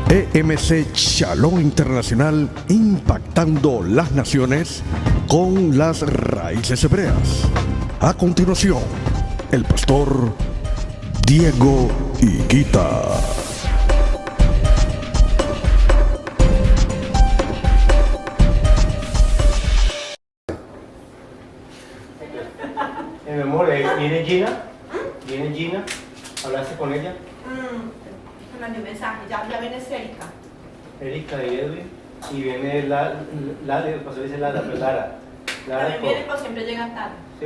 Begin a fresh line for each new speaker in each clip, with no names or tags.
EMC Shalom Internacional, impactando las naciones con las raíces hebreas. A continuación, el pastor Diego Higuita.
Mi amor, ¿viene Gina? ¿Viene Gina? ¿Hablaste con ella?
Mandé un mensaje, ya viene Erika.
Erika y Edwin. Y viene Lara, pues dice Lara, pues Lara.
También vienen, pero siempre llegan tarde.
Sí,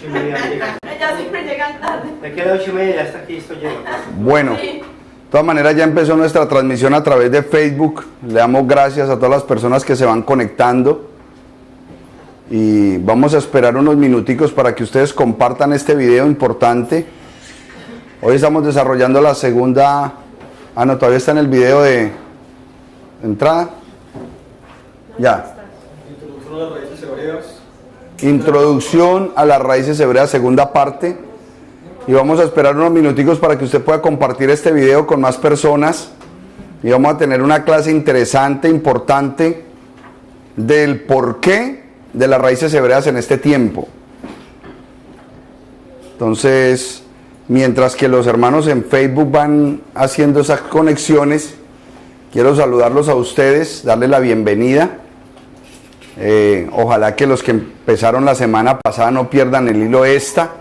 8:30 llegan.
Ellas siempre llegan tarde.
De aquí a las 8:30 ya está aquí, esto lleno.
Bueno,
Sí.
de todas maneras ya empezó nuestra transmisión a través de Facebook. Le damos gracias a todas las personas que se van conectando. Y vamos a esperar unos minuticos para que ustedes compartan este video importante. Hoy estamos desarrollando la segunda... Ah, no, todavía está en el video de entrada. Ya.
Introducción a las raíces hebreas.
Introducción a las raíces hebreas, segunda parte. Y vamos a esperar unos minuticos para que usted pueda compartir este video con más personas. Y vamos a tener una clase interesante, importante, del porqué de las raíces hebreas en este tiempo. Entonces, mientras que los hermanos en Facebook van haciendo esas conexiones, quiero saludarlos a ustedes, darles la bienvenida. Ojalá que los que empezaron la semana pasada no pierdan el hilo esta,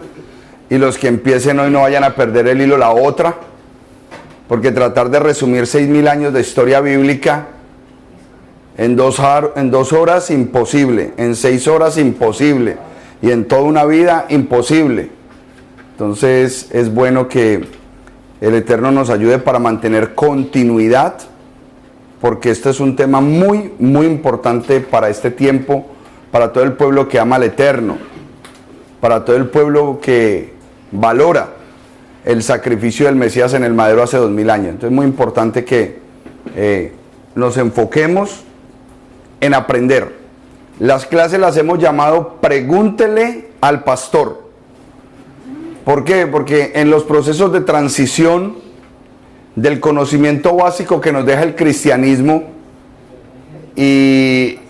y los que empiecen hoy no vayan a perder el hilo la otra, porque tratar de resumir 6.000 años de historia bíblica en 2 horas, imposible, en 6 horas, imposible, y en toda una vida, imposible. Entonces es bueno que el Eterno nos ayude para mantener continuidad, porque este es un tema muy, muy importante para este tiempo, para todo el pueblo que ama al Eterno, para todo el pueblo que valora el sacrificio del Mesías en el madero hace 2000 años. Entonces es muy importante que nos enfoquemos en aprender. Las clases las hemos llamado Pregúntele al Pastor. ¿Por qué? Porque en los procesos de transición del conocimiento básico que nos deja el cristianismo, y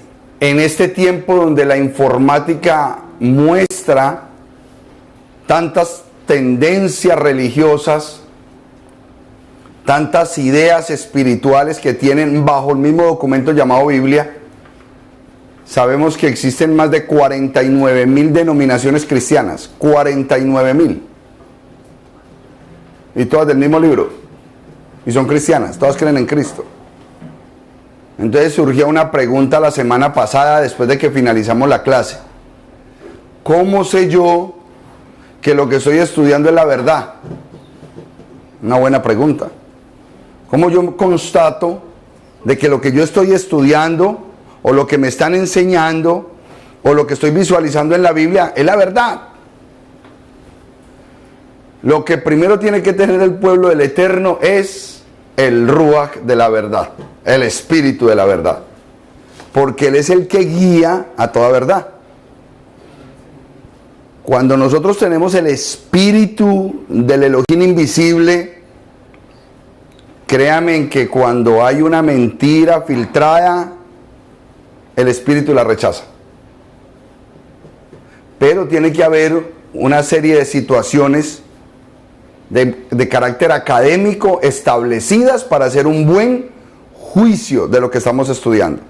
en este tiempo donde la informática muestra tantas tendencias religiosas, tantas ideas espirituales que tienen bajo el mismo documento llamado Biblia, sabemos que existen más de 49.000 denominaciones cristianas, 49.000. Y todas del mismo libro. Y son cristianas, todas creen en Cristo. Entonces surgió una pregunta la semana pasada, después de que finalizamos la clase. ¿Cómo sé yo que lo que estoy estudiando es la verdad? Una buena pregunta. ¿Cómo yo constato de que lo que yo estoy estudiando, o lo que me están enseñando, o lo que estoy visualizando en la Biblia, es la verdad? Lo que primero tiene que tener el pueblo del Eterno es el Ruach de la verdad, el Espíritu de la verdad, porque Él es el que guía a toda verdad. Cuando nosotros tenemos el Espíritu del Elohim invisible, créanme que cuando hay una mentira filtrada, el Espíritu la rechaza. Pero tiene que haber una serie de situaciones de carácter académico establecidas para hacer un buen juicio de lo que estamos estudiando.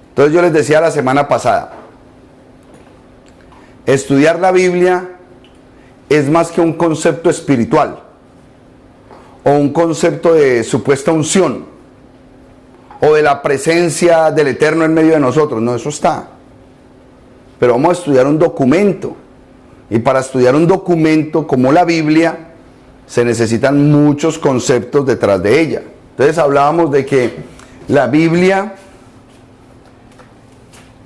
Entonces yo les decía la semana pasada, estudiar la Biblia es más que un concepto espiritual o un concepto de supuesta unción o de la presencia del Eterno en medio de nosotros. No, eso está. Pero vamos a estudiar un documento. Y para estudiar un documento como la Biblia, se necesitan muchos conceptos detrás de ella. Entonces hablábamos de que la Biblia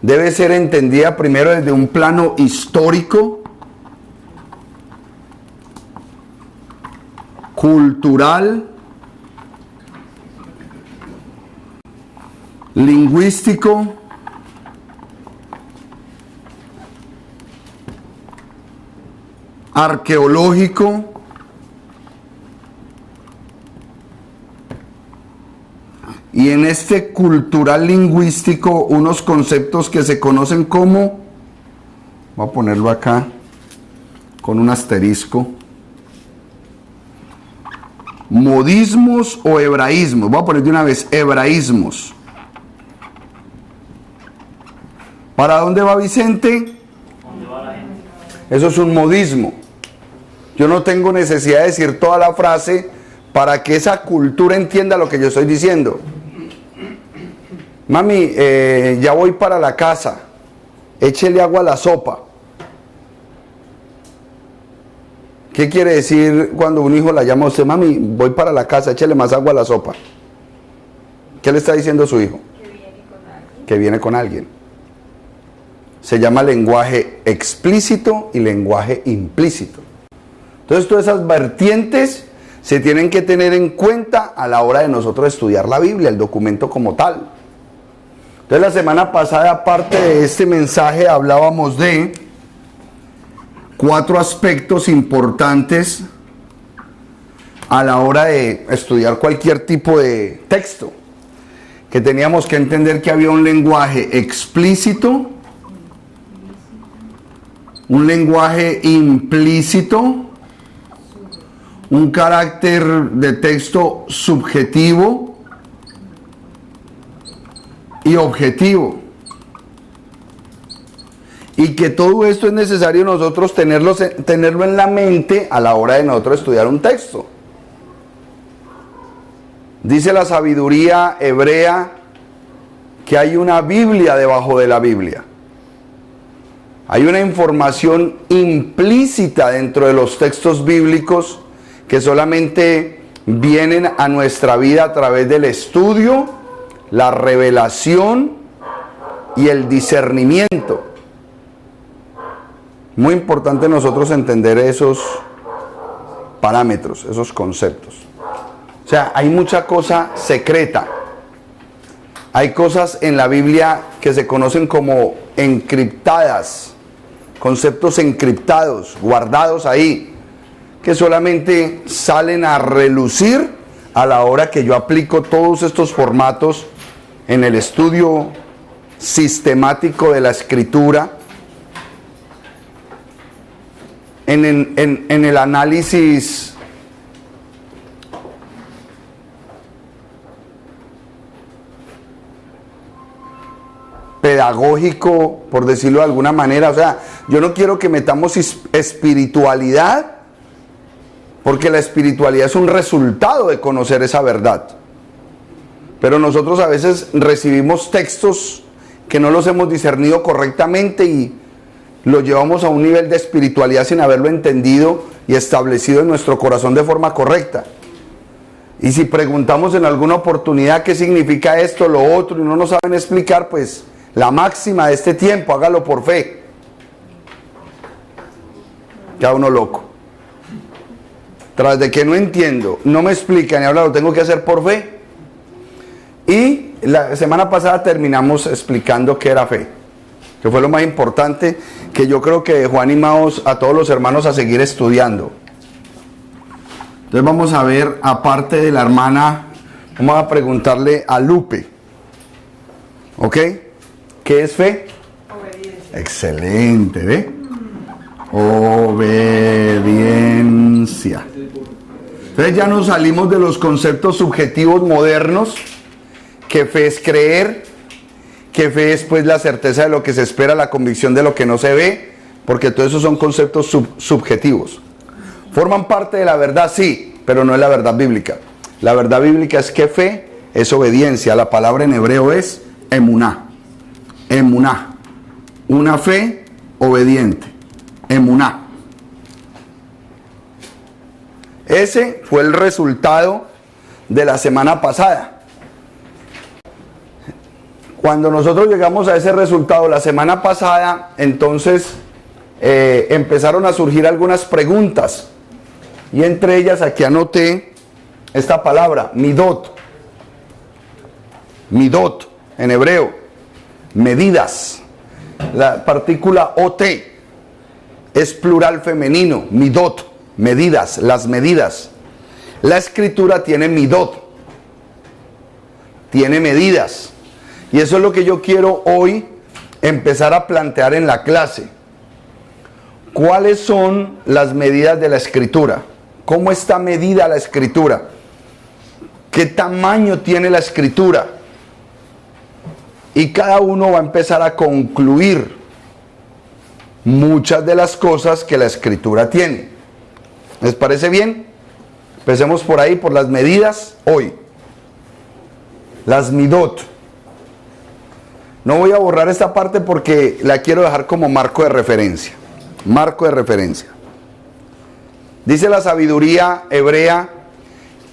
debe ser entendida primero desde un plano histórico, cultural, lingüístico, arqueológico y en este cultural lingüístico unos conceptos que se conocen como, voy a ponerlo acá con un asterisco, modismos o hebraísmos. Voy a poner de una vez hebraísmos. ¿Para dónde va Vicente?
¿Dónde va la gente?
Eso es un modismo. Yo no tengo necesidad de decir toda la frase para que esa cultura entienda lo que yo estoy diciendo. Mami, ya voy para la casa. Échele agua a la sopa. ¿Qué quiere decir cuando un hijo la llama a usted? Mami, voy para la casa, échele más agua a la sopa. ¿Qué le está diciendo a su hijo? Que viene con alguien. Se llama lenguaje explícito y lenguaje implícito. Entonces todas esas vertientes se tienen que tener en cuenta a la hora de nosotros estudiar la Biblia, el documento como tal. Entonces la semana pasada, aparte de este mensaje, hablábamos de 4 aspectos importantes a la hora de estudiar cualquier tipo de texto. Que teníamos que entender que había un lenguaje explícito, un lenguaje implícito, un carácter de texto subjetivo y objetivo. Y que todo esto es necesario nosotros tenerlo en la mente a la hora de nosotros estudiar un texto. Dice la sabiduría hebrea que hay una Biblia debajo de la Biblia. Hay una información implícita dentro de los textos bíblicos que solamente vienen a nuestra vida a través del estudio, la revelación y el discernimiento. Muy importante nosotros entender esos parámetros, esos conceptos. O sea, hay mucha cosa secreta. Hay cosas en la Biblia que se conocen como encriptadas, conceptos encriptados, guardados ahí, que solamente salen a relucir a la hora que yo aplico todos estos formatos en el estudio sistemático de la Escritura, en el análisis pedagógico, por decirlo de alguna manera. O sea, yo no quiero que metamos espiritualidad, porque la espiritualidad es un resultado de conocer esa verdad. Pero nosotros a veces recibimos textos que no los hemos discernido correctamente y lo llevamos a un nivel de espiritualidad sin haberlo entendido y establecido en nuestro corazón de forma correcta. Y si preguntamos en alguna oportunidad qué significa esto, lo otro, y no nos saben explicar, pues la máxima de este tiempo, hágalo por fe. Ya uno loco. Tras de que no entiendo, no me explican y ahora lo tengo que hacer por fe. Y la semana pasada terminamos explicando qué era fe, que fue lo más importante, que yo creo que dejó animados a todos los hermanos a seguir estudiando. Entonces vamos a ver, aparte de la hermana, vamos a preguntarle a Lupe, ¿ok? ¿Qué es fe? Obediencia. Excelente, ¿ve? Obediencia. Entonces ya nos salimos de los conceptos subjetivos modernos, que fe es creer, que fe es pues la certeza de lo que se espera, la convicción de lo que no se ve, porque todos esos son conceptos subjetivos. ¿Forman parte de la verdad? Sí, pero no es la verdad bíblica. La verdad bíblica es que fe es obediencia. La palabra en hebreo es emuná. Emuná. Una fe obediente. Emuná. Ese fue el resultado de la semana pasada. Cuando nosotros llegamos a ese resultado la semana pasada, entonces empezaron a surgir algunas preguntas. Y entre ellas aquí anoté esta palabra, midot. Midot, en hebreo. Medidas. La partícula ot es plural femenino. Midot, medidas, las medidas. La escritura tiene midot. tiene medidas. Y eso es lo que yo quiero hoy empezar a plantear en la clase. ¿Cuáles son las medidas de la Escritura? ¿Cómo está medida la Escritura? ¿Qué tamaño tiene la Escritura? Y cada uno va a empezar a concluir muchas de las cosas que la Escritura tiene. ¿Les parece bien? Empecemos por ahí, por las medidas hoy. Las midot. No voy a borrar esta parte porque la quiero dejar como marco de referencia. Marco de referencia. Dice la sabiduría hebrea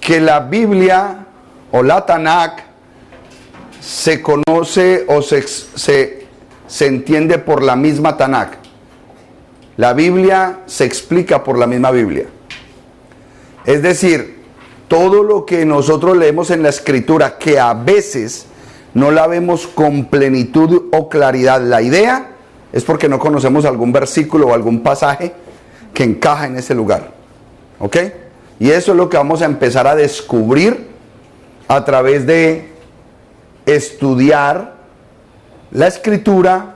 que la Biblia o la Tanakh se conoce o se entiende por la misma Tanakh. La Biblia se explica por la misma Biblia. Es decir, todo lo que nosotros leemos en la Escritura, que a veces no la vemos con plenitud o claridad, la idea es porque no conocemos algún versículo o algún pasaje que encaja en ese lugar. ¿Ok? Y eso es lo que vamos a empezar a descubrir a través de estudiar la Escritura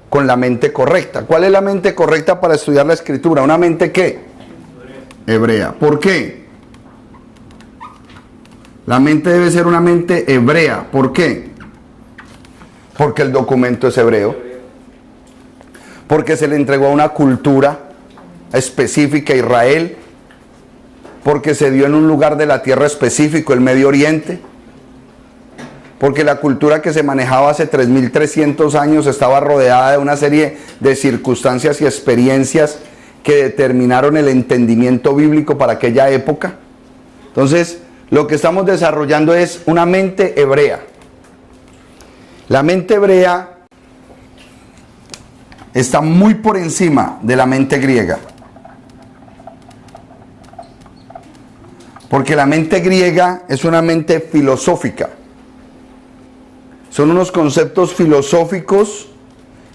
con la mente correcta. ¿Cuál es la mente correcta para estudiar la Escritura? ¿Una mente qué? Hebrea. ¿Por qué? La mente debe ser una mente hebrea. ¿Por qué? Porque el documento es hebreo. Porque se le entregó a una cultura específica a Israel. Porque se dio en un lugar de la tierra específico, el Medio Oriente. Porque la cultura que se manejaba hace 3.300 años estaba rodeada de una serie de circunstancias y experiencias que determinaron el entendimiento bíblico para aquella época. Entonces, lo que estamos desarrollando es una mente hebrea. La mente hebrea está muy por encima de la mente griega. Porque la mente griega es una mente filosófica. Son unos conceptos filosóficos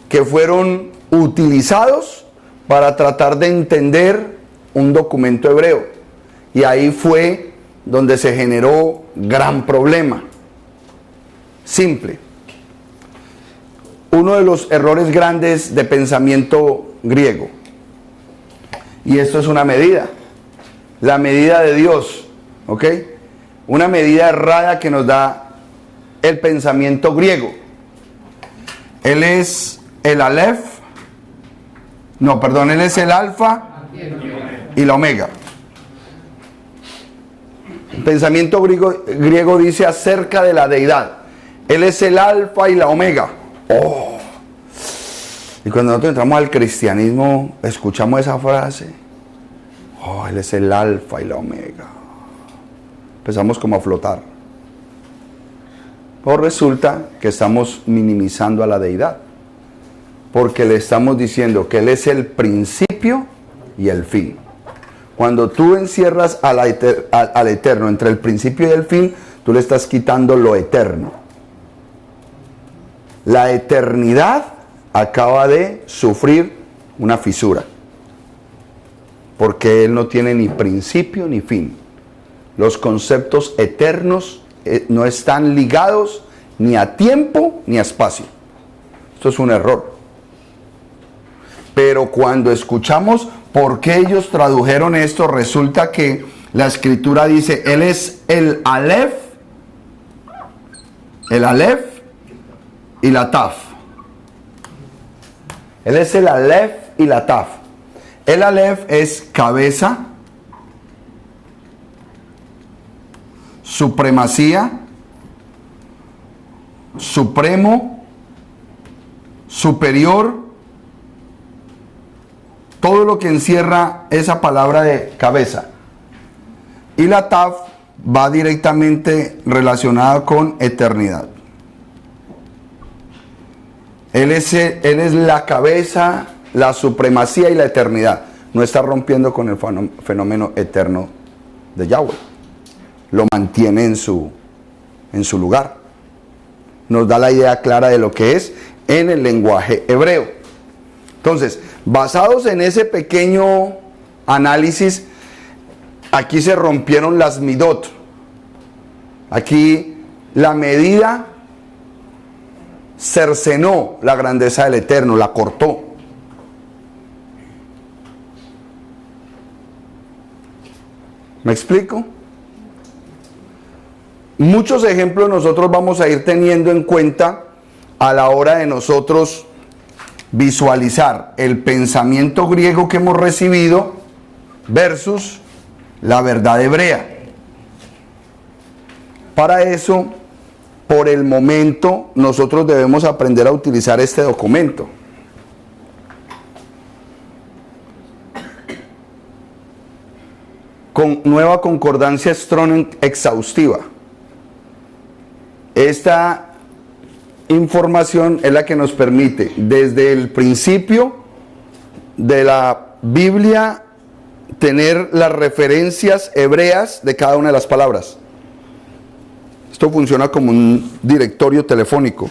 que fueron utilizados para tratar de entender un documento hebreo. Y ahí fue donde se generó gran problema. Simple. Uno de los errores grandes de pensamiento griego. Y esto es una medida. La medida de Dios. ¿Ok? Una medida errada que nos da el pensamiento griego. Él es el Aleph. No, perdón, él es el alfa y la omega. El pensamiento griego dice acerca de la deidad. Él es el alfa y la omega. Oh. Y cuando nosotros entramos al cristianismo, escuchamos esa frase. Oh, él es el alfa y la omega. Empezamos como a flotar. O resulta que estamos minimizando a la deidad. Porque le estamos diciendo que Él es el principio y el fin. Cuando tú encierras al eterno entre el principio y el fin, tú le estás quitando lo eterno. La eternidad acaba de sufrir una fisura. Porque Él no tiene ni principio ni fin. Los conceptos eternos no están ligados ni a tiempo ni a espacio. Esto es un error. Pero cuando escuchamos por qué ellos tradujeron esto, resulta que la Escritura dice, Él es el Aleph y la Taf. Él es el Aleph y la Taf. El Aleph es cabeza, supremacía, supremo, superior, todo lo que encierra esa palabra de cabeza. Y la Taf va directamente relacionada con eternidad. Él es la cabeza, la supremacía y la eternidad. No está rompiendo con el fenómeno eterno de Yahweh. Lo mantiene en su lugar. Nos da la idea clara de lo que es en el lenguaje hebreo. Entonces, basados en ese pequeño análisis, aquí se rompieron las midot. Aquí la medida cercenó la grandeza del Eterno, la cortó. ¿Me explico? Muchos ejemplos nosotros vamos a ir teniendo en cuenta a la hora de nosotros visualizar el pensamiento griego que hemos recibido versus la verdad hebrea. Para eso, por el momento, nosotros debemos aprender a utilizar este documento. Con nueva concordancia Strong exhaustiva. Esta información es la que nos permite, desde el principio de la Biblia, tener las referencias hebreas de cada una de las palabras. Esto funciona como un directorio telefónico.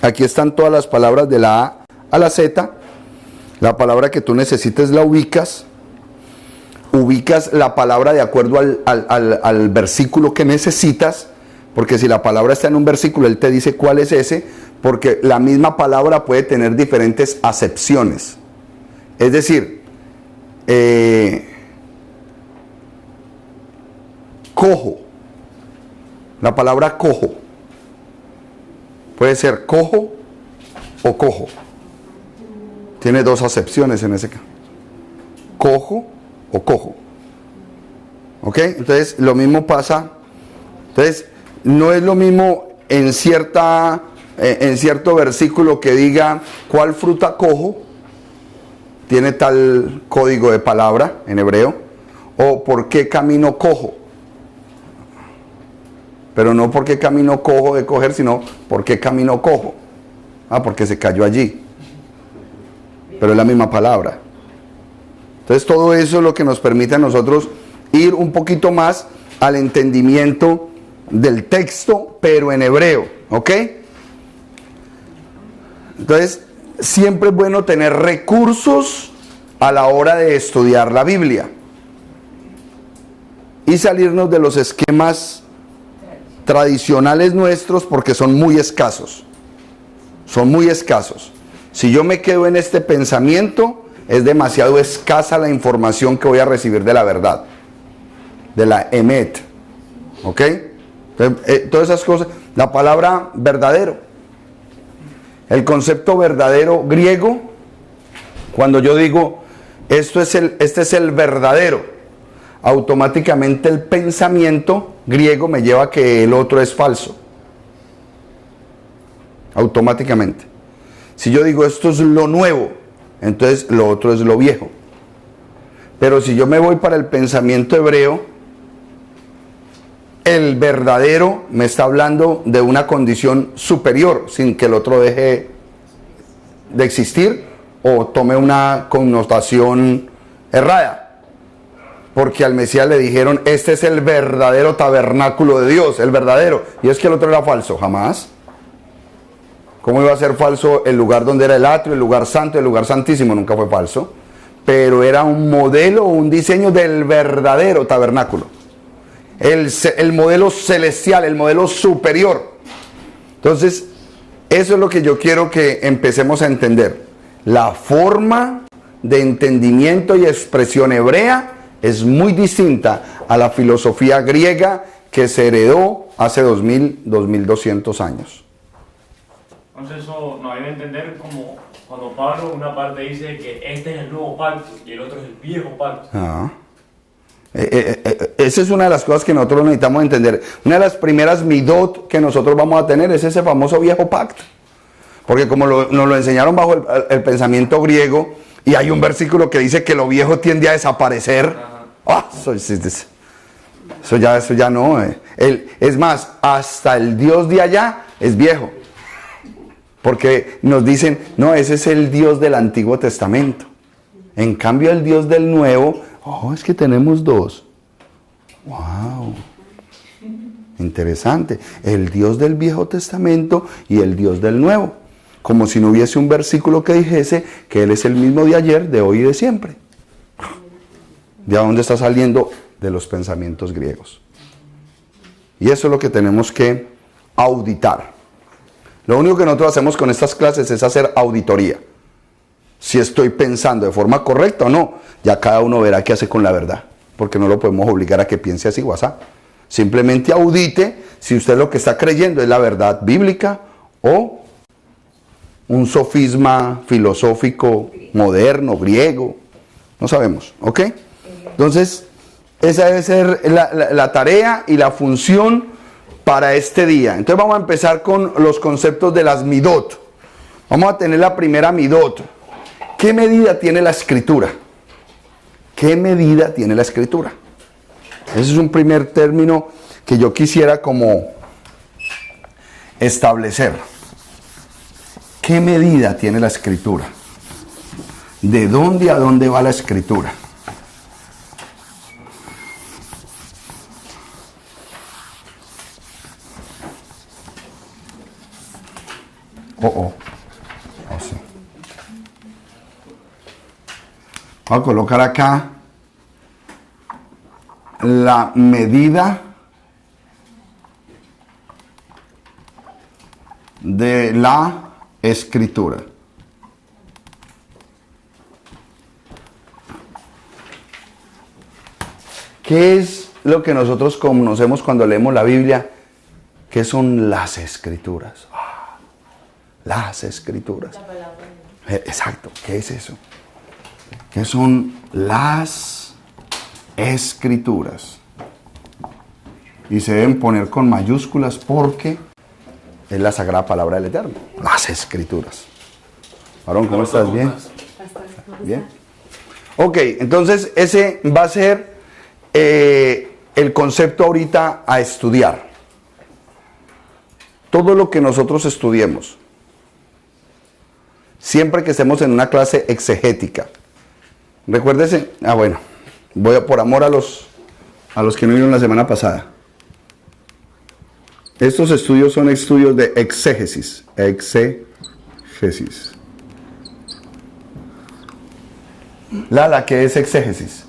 Aquí están todas las palabras de la A a la Z. La palabra que tú necesites la ubicas. Ubicas la palabra de acuerdo al versículo que necesitas. Porque si la palabra está en un versículo, él te dice cuál es ese. Porque la misma palabra puede tener diferentes acepciones. Es decir, cojo. La palabra cojo puede ser cojo o cojo. Tiene dos acepciones en ese caso. Cojo o cojo. ¿Ok? Entonces, lo mismo pasa. Entonces, no es lo mismo en cierto versículo que diga cuál fruta cojo tiene tal código de palabra en hebreo, o por qué camino cojo. Pero no porque camino cojo de coger, sino porque camino cojo. Porque se cayó allí. Pero es la misma palabra. Entonces todo eso es lo que nos permite a nosotros ir un poquito más al entendimiento del texto, pero en hebreo. ¿Ok? Entonces siempre es bueno tener recursos a la hora de estudiar la Biblia. Y salirnos de los esquemas tradicionales nuestros, porque son muy escasos. Son muy escasos. Si yo me quedo en este pensamiento, es demasiado escasa la información que voy a recibir de la verdad, de la emet. ¿Ok? Entonces, todas esas cosas. La palabra verdadero, el concepto verdadero griego, cuando yo digo este es el verdadero, automáticamente el pensamiento griego me lleva a que el otro es falso. Automáticamente. Si yo digo esto es lo nuevo, entonces lo otro es lo viejo. Pero si yo me voy para el pensamiento hebreo, el verdadero me está hablando de una condición superior, sin que el otro deje de existir o tome una connotación errada. Porque al Mesías le dijeron, este es el verdadero tabernáculo de Dios, el verdadero. Y es que el otro era falso, jamás. ¿Cómo iba a ser falso el lugar donde era el atrio, el lugar santo, el lugar santísimo? Nunca fue falso. Pero era un modelo, un diseño del verdadero tabernáculo. El modelo celestial, el modelo superior. Entonces, eso es lo que yo quiero que empecemos a entender. La forma de entendimiento y expresión hebrea es muy distinta a la filosofía griega que se heredó hace 2200 años.
Entonces eso nos debe entender como cuando Pablo una parte dice que este es el nuevo pacto y el otro es el viejo pacto.
Esa es una de las cosas que nosotros necesitamos entender. Una de las primeras midot que nosotros vamos a tener es ese famoso viejo pacto. Porque como nos lo enseñaron bajo el pensamiento griego, y hay un versículo que dice que lo viejo tiende a desaparecer. Eso ya no. Es más, hasta el Dios de allá es viejo. Porque nos dicen, no, ese es el Dios del Antiguo Testamento. En cambio, el Dios del Nuevo, es que tenemos dos. ¡Wow! Interesante. El Dios del Viejo Testamento y el Dios del Nuevo. Como si no hubiese un versículo que dijese que Él es el mismo de ayer, de hoy y de siempre. ¿De dónde está saliendo? De los pensamientos griegos. Y eso es lo que tenemos que auditar. Lo único que nosotros hacemos con estas clases es hacer auditoría. Si estoy pensando de forma correcta o no, ya cada uno verá qué hace con la verdad, porque no lo podemos obligar a que piense así o así. Simplemente audite si usted lo que está creyendo es la verdad bíblica o un sofisma filosófico moderno, griego, no sabemos, ¿ok? Entonces, esa debe ser la tarea y la función para este día. Entonces vamos a empezar con los conceptos de las midot. Vamos a tener la primera midot. ¿Qué medida tiene la escritura? ¿Qué medida tiene la escritura? Ese es un primer término que yo quisiera como establecer. ¿Qué medida tiene la escritura? ¿De dónde a dónde va la escritura? Así. Voy a colocar acá la medida de la escritura. ¿Qué es lo que nosotros conocemos cuando leemos la Biblia? ¿Qué son las escrituras? Las escrituras. Exacto, ¿qué es eso? ¿Qué son las escrituras? Y se deben poner con mayúsculas porque es la sagrada palabra del Eterno. Las escrituras. Aarón, ¿cómo estás? ¿Bien? ¿Bien? Ok, entonces ese va a ser el concepto ahorita a estudiar. Todo lo que nosotros estudiemos, siempre que estemos en una clase exegética, recuérdese, bueno, voy a, por amor a los que no vieron la semana pasada. Estos estudios son estudios de exégesis. Exégesis. Lala, ¿qué es exégesis?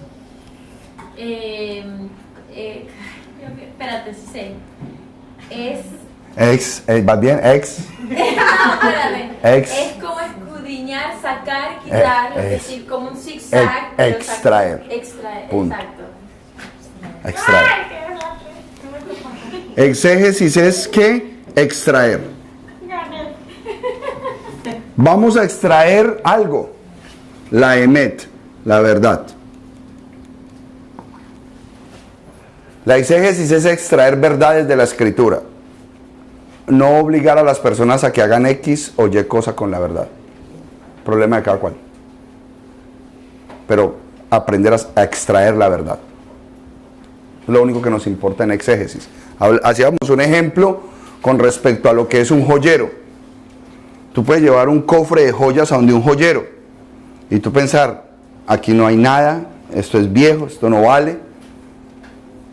Espérate, sí sé.
¿Vas bien?
Espérame.
Es
como escudriñar, sacar, quitar, es decir, como un zigzag.
Extraer.
Extraer,
Punto.
exacto.
Extraer. Exégesis es ¿qué? Extraer. Vamos a extraer algo. La emet, la verdad. La exégesis es extraer verdades de la escritura. No obligar a las personas a que hagan X o Y cosa con la verdad. Problema de cada cual. Pero aprender a extraer la verdad. Es lo único que nos importa en exégesis. Hacíamos un ejemplo con respecto a lo que es un joyero. Tú puedes llevar un cofre de joyas a donde un joyero y tú pensar, aquí no hay nada, esto es viejo, esto no vale.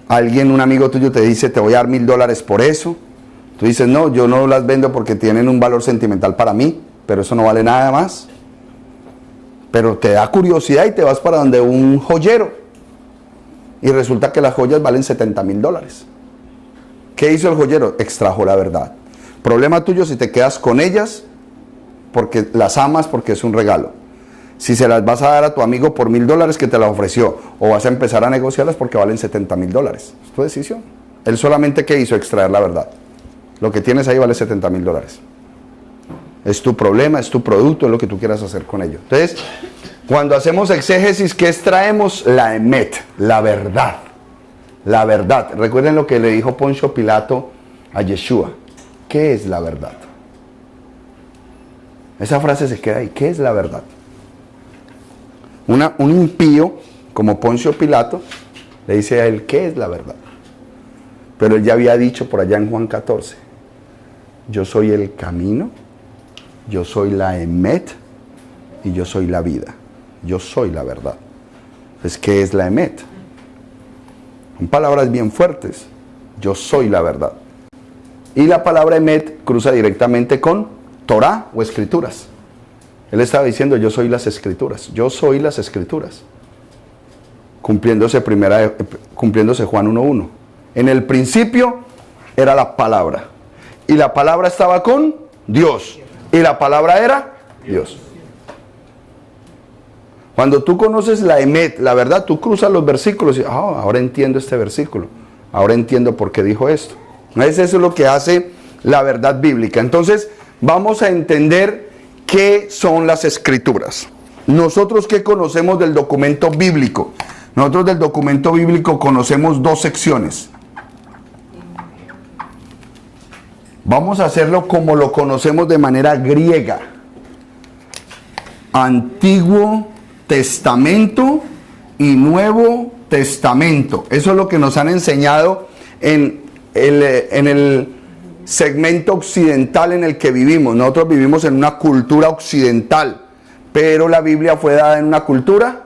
Alguien, un amigo tuyo te dice, te voy a dar $1000 por eso. Tú dices, no, yo no las vendo porque tienen un valor sentimental para mí, pero eso no vale nada más. Pero te da curiosidad y te vas para donde un joyero. Y resulta que las joyas valen $70,000. ¿Qué hizo el joyero? Extrajo la verdad. Problema tuyo si te quedas con ellas porque las amas, porque es un regalo. Si se las vas a dar a tu amigo por $1000 que te las ofreció, o vas a empezar a negociarlas porque valen $70,000. Es tu decisión. Él solamente ¿qué hizo? Extraer la verdad. Lo que tienes ahí vale $70,000. Es tu problema, es tu producto, es lo que tú quieras hacer con ello. Entonces, cuando hacemos exégesis, ¿qué extraemos? La emet, la verdad. La verdad. Recuerden lo que le dijo Poncio Pilato a Yeshua. ¿Qué es la verdad? Esa frase se queda ahí. ¿Qué es la verdad? Un impío, como Poncio Pilato, le dice a él, ¿qué es la verdad? Pero él ya había dicho por allá en Juan 14, yo soy el camino, yo soy la emet y yo soy la vida. Yo soy la verdad. Entonces, ¿qué es la emet? Son palabras bien fuertes. Yo soy la verdad. Y la palabra emet cruza directamente con Torah o escrituras. Él estaba diciendo, yo soy las escrituras. Yo soy las escrituras. Cumpliéndose Juan 1:1. En el principio era la palabra. y la palabra estaba con Dios, y la palabra era Dios. Cuando tú conoces la emet, la verdad, tú cruzas los versículos y ahora entiendo este versículo, ahora entiendo por qué dijo esto. Eso es lo que hace la verdad bíblica. Entonces, vamos a entender qué son las escrituras. Nosotros, ¿qué conocemos del documento bíblico? Nosotros del documento bíblico conocemos dos secciones. Vamos a hacerlo como lo conocemos de manera griega. Antiguo Testamento y Nuevo Testamento. Eso es lo que nos han enseñado en el segmento occidental en el que vivimos. Nosotros vivimos en una cultura occidental, pero la Biblia fue dada en una cultura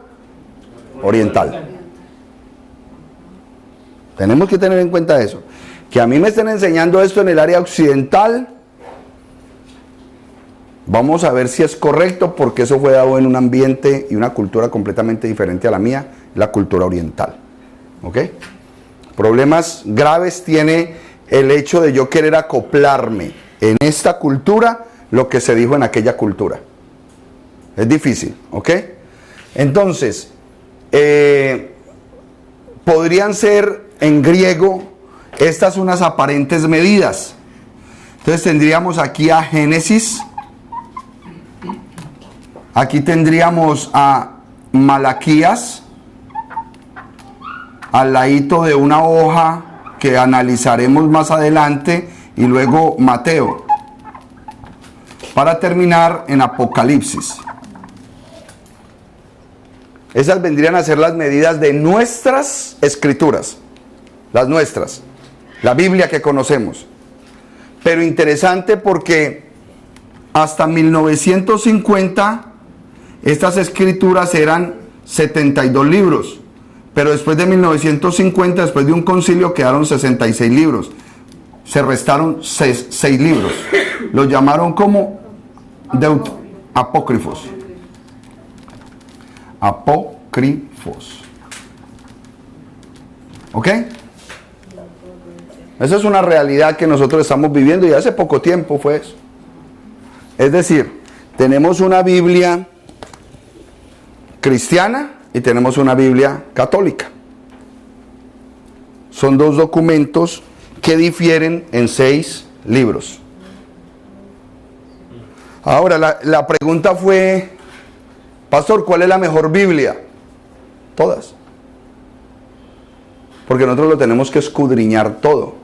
oriental. Tenemos que tener en cuenta eso. Que a mí me estén enseñando esto en el área occidental, vamos a ver si es correcto, porque eso fue dado en un ambiente y una cultura completamente diferente a la mía, la cultura oriental. ¿Ok? Problemas graves tiene el hecho de yo querer acoplarme en esta cultura lo que se dijo en aquella cultura. Es difícil, ¿ok? Entonces, podrían ser en griego estas unas aparentes medidas. Entonces tendríamos aquí a Génesis, aquí tendríamos a Malaquías, al ladito de una hoja que analizaremos más adelante, y luego Mateo, para terminar en Apocalipsis. Esas vendrían a ser las medidas de nuestras escrituras, las nuestras, la Biblia que conocemos. Pero interesante porque hasta 1950 estas escrituras eran 72 libros, pero después de 1950, después de un concilio, quedaron 66 libros. Se restaron 6 libros. Los llamaron como apócrifos. Apócrifos. ¿Ok? Esa es una realidad que nosotros estamos viviendo, y hace poco tiempo fue eso. Es decir, tenemos una Biblia cristiana y tenemos una Biblia católica. Son dos documentos que difieren en 6 libros. Ahora, la pregunta fue: pastor, ¿cuál es la mejor Biblia? Todas. Porque nosotros lo tenemos que escudriñar todo,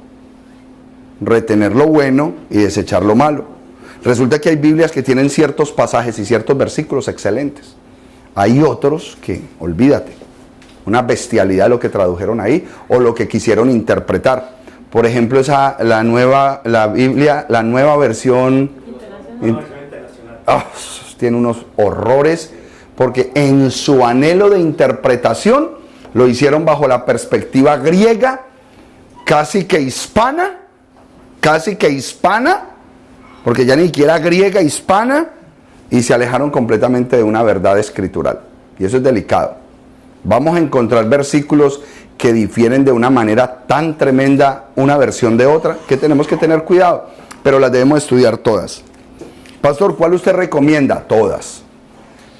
retener lo bueno y desechar lo malo. Resulta que hay Biblias que tienen ciertos pasajes y ciertos versículos excelentes. Hay otros que, olvídate, una bestialidad lo que tradujeron ahí o lo que quisieron interpretar. Por ejemplo, la nueva versión internacional. Tiene unos horrores, porque en su anhelo de interpretación lo hicieron bajo la perspectiva griega, casi que hispana, porque ya ni siquiera griega, hispana, y se alejaron completamente de una verdad escritural. Y eso es delicado. Vamos a encontrar versículos que difieren de una manera tan tremenda una versión de otra, que tenemos que tener cuidado, pero las debemos estudiar todas. Pastor, ¿cuál usted recomienda? Todas.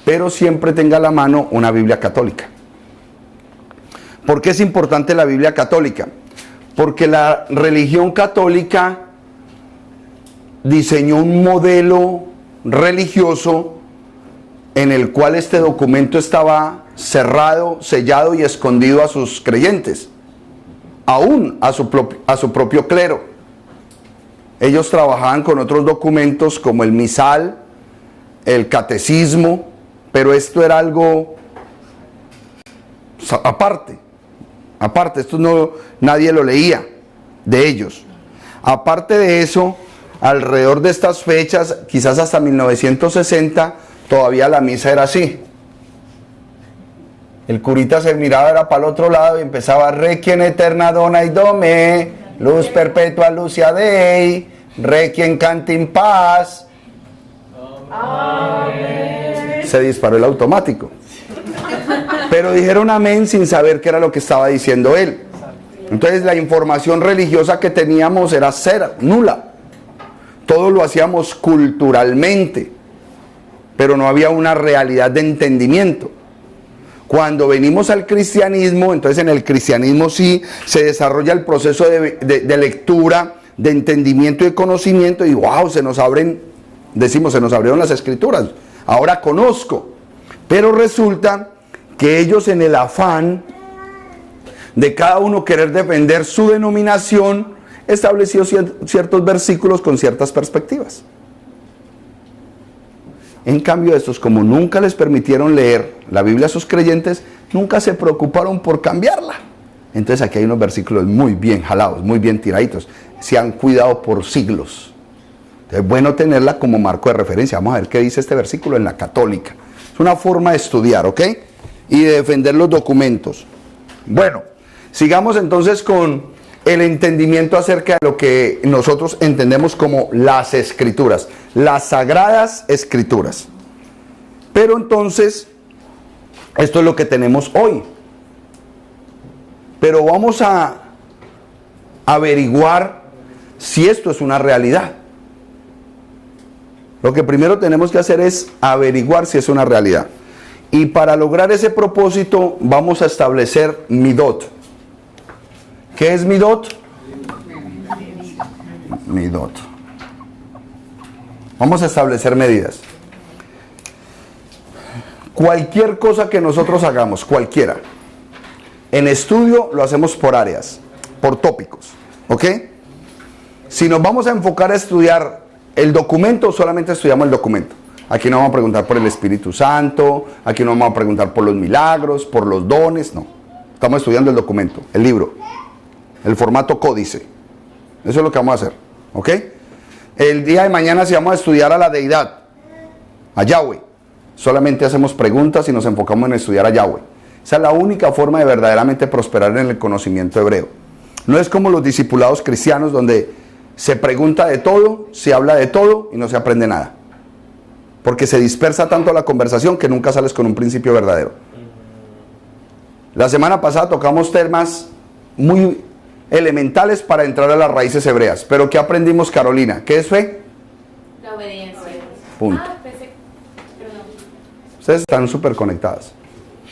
Pero siempre tenga a la mano una Biblia católica. ¿Por qué es importante la Biblia católica? Porque la religión católica diseñó un modelo religioso en el cual este documento estaba cerrado, sellado y escondido a sus creyentes, aún a su propio clero. Ellos trabajaban con otros documentos como el misal, el catecismo, pero esto era algo aparte, esto nadie lo leía de ellos. Aparte de eso, alrededor de estas fechas, quizás hasta 1960, todavía la misa era así. El curita se miraba, era para el otro lado, y empezaba: Requiem eterna dona y dome, luz perpetua lucia dei, Requiem canti in paz. Amén. Se disparó el automático. Pero dijeron amén sin saber qué era lo que estaba diciendo él. Entonces la información religiosa que teníamos era cero, nula. todo lo hacíamos culturalmente, pero no había una realidad de entendimiento. Cuando venimos al cristianismo, entonces en el cristianismo sí se desarrolla el proceso de lectura, de entendimiento y de conocimiento, y wow, se nos abrieron las escrituras. Ahora conozco. Pero resulta que ellos, en el afán de cada uno querer defender su denominación, estableció ciertos versículos con ciertas perspectivas. En cambio, estos, como nunca les permitieron leer la Biblia a sus creyentes, nunca se preocuparon por cambiarla. Entonces aquí hay unos versículos muy bien jalados, muy bien tiraditos. Se han cuidado por siglos. Es bueno tenerla como marco de referencia. Vamos a ver qué dice este versículo en la católica. Es una forma de estudiar, ¿ok? Y de defender los documentos. Bueno, sigamos entonces con el entendimiento acerca de lo que nosotros entendemos como las escrituras, las sagradas escrituras. Pero entonces, esto es lo que tenemos hoy. Pero vamos a averiguar si esto es una realidad. Lo que primero tenemos que hacer es averiguar si es una realidad. Y para lograr ese propósito vamos a establecer midot. ¿Qué es midot? Midot. Vamos a establecer medidas. Cualquier cosa que nosotros hagamos, cualquiera, en estudio lo hacemos por áreas, por tópicos, ¿ok? Si nos vamos a enfocar a estudiar el documento, solamente estudiamos el documento. Aquí no vamos a preguntar por el Espíritu Santo, aquí no vamos a preguntar por los milagros, por los dones, no. Estamos estudiando el documento, el libro, el formato códice. Eso es lo que vamos a hacer, ¿ok? El día de mañana, si vamos a estudiar a la deidad, a Yahweh, solamente hacemos preguntas y nos enfocamos en estudiar a Yahweh. Esa es la única forma de verdaderamente prosperar en el conocimiento hebreo. No es como los discipulados cristianos, donde se pregunta de todo, se habla de todo y no se aprende nada. Porque se dispersa tanto la conversación que nunca sales con un principio verdadero. La semana pasada tocamos temas muy elementales para entrar a las raíces hebreas. Pero ¿qué aprendimos, Carolina? ¿Qué es fe?
La obediencia.
Punto.
Perdón.
Ustedes están súper conectadas.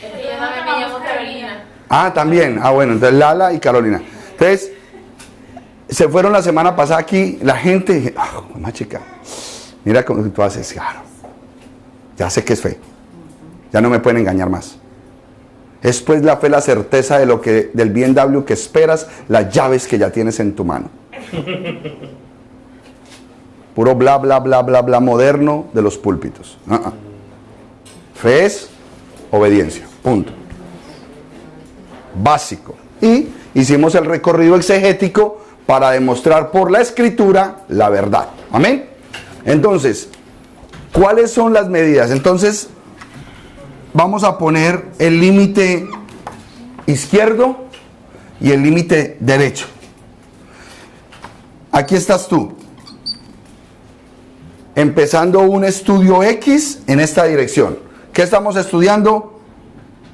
Me llamo Carolina.
Ah, también. Ah, bueno, entonces Lala y Carolina. Entonces, se fueron la semana pasada aquí, la gente, más chica, mira cómo tú haces, claro, ya sé que es fe, ya no me pueden engañar más. Es pues la fe, la certeza de lo que, del bien W que esperas, las llaves que ya tienes en tu mano. Puro bla, bla, bla, bla, bla moderno de los púlpitos. Fe es obediencia, punto. Básico. Y hicimos el recorrido exegético para demostrar por la escritura la verdad. Amén. Entonces, ¿cuáles son las medidas? Entonces, vamos a poner el límite izquierdo y el límite derecho. Aquí estás tú, empezando un estudio X en esta dirección. ¿Qué estamos estudiando?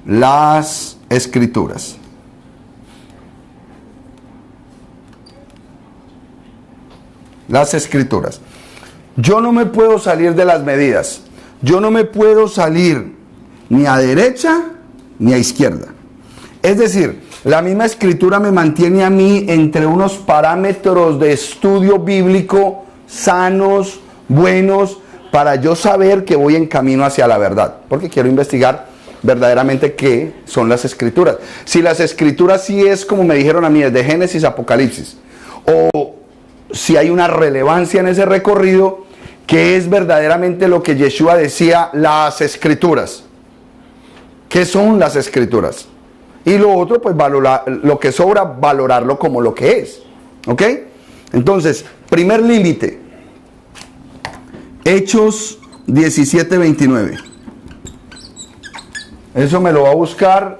Las escrituras. Las escrituras. Yo no me puedo salir de las medidas. Yo no me puedo salir ni a derecha ni a izquierda. Es decir, la misma escritura me mantiene a mí entre unos parámetros de estudio bíblico sanos, buenos, para yo saber que voy en camino hacia la verdad. Porque quiero investigar verdaderamente qué son las escrituras. Si las escrituras sí es como me dijeron a mí, desde Génesis a Apocalipsis, o si hay una relevancia en ese recorrido, que es verdaderamente lo que Yeshua decía, las escrituras. ¿Qué son las escrituras? Y lo otro, pues valorar, lo que sobra, valorarlo como lo que es. ¿Ok? Entonces, primer límite. Hechos 17:29. Eso me lo va a buscar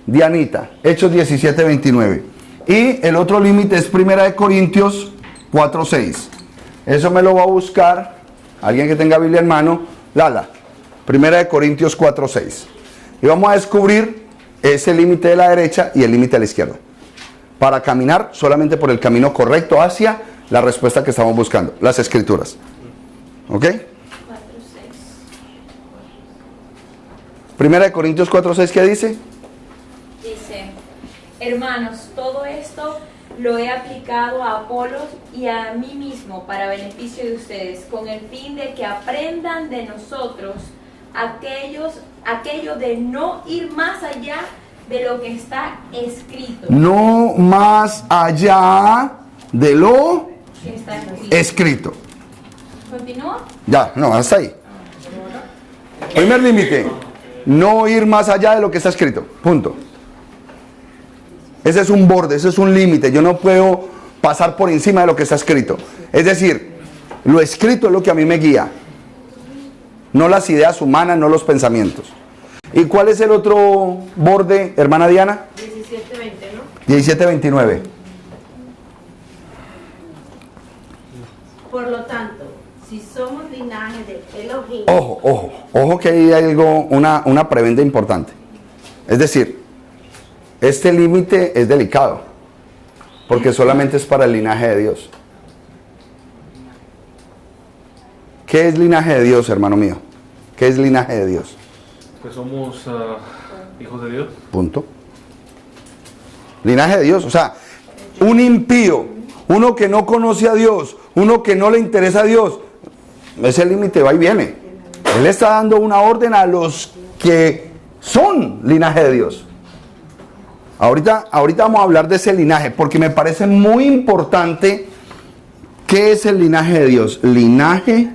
Dianita. Hechos 17:29. Y el otro límite es 1 Corintios 4:6. Eso me lo va a buscar alguien que tenga Biblia en mano, Lala. 1 Corintios 4:6. Y vamos a descubrir ese límite de la derecha y el límite de la izquierda. Para caminar solamente por el camino correcto hacia la respuesta que estamos buscando, las escrituras. ¿Ok?
4:6.
Primera de Corintios 4:6, ¿qué dice?
Dice, hermanos, todo esto lo he aplicado a Apolos y a mí mismo para beneficio de ustedes, con el fin de que aprendan de nosotros aquello de no ir más allá de lo que está escrito.
No más allá de lo
Que está escrito.
escrito.
¿Continúa?
Ya, no, hasta ahí. Primer límite, no ir más allá de lo que está escrito. Punto. Ese es un borde, ese es un límite. Yo no puedo pasar por encima de lo que está escrito. Es decir, lo escrito es lo que a mí me guía. No las ideas humanas, no los pensamientos. ¿Y cuál es el otro borde, hermana Diana?
17:20, ¿no?
17:29.
Por lo tanto, si somos linaje de Elohim,
Ojo que hay algo, una prebenda importante. Es decir, este límite es delicado, porque solamente es para el linaje de Dios. ¿Qué es linaje de Dios, hermano mío? ¿Qué es linaje de Dios?
Pues somos hijos de Dios.
Punto. Linaje de Dios, o sea, un impío, uno que no conoce a Dios, uno que no le interesa a Dios, ese límite va y viene. Él está dando una orden a los que son linaje de Dios. Ahorita vamos a hablar de ese linaje, porque me parece muy importante. ¿Qué es el linaje de Dios? Linaje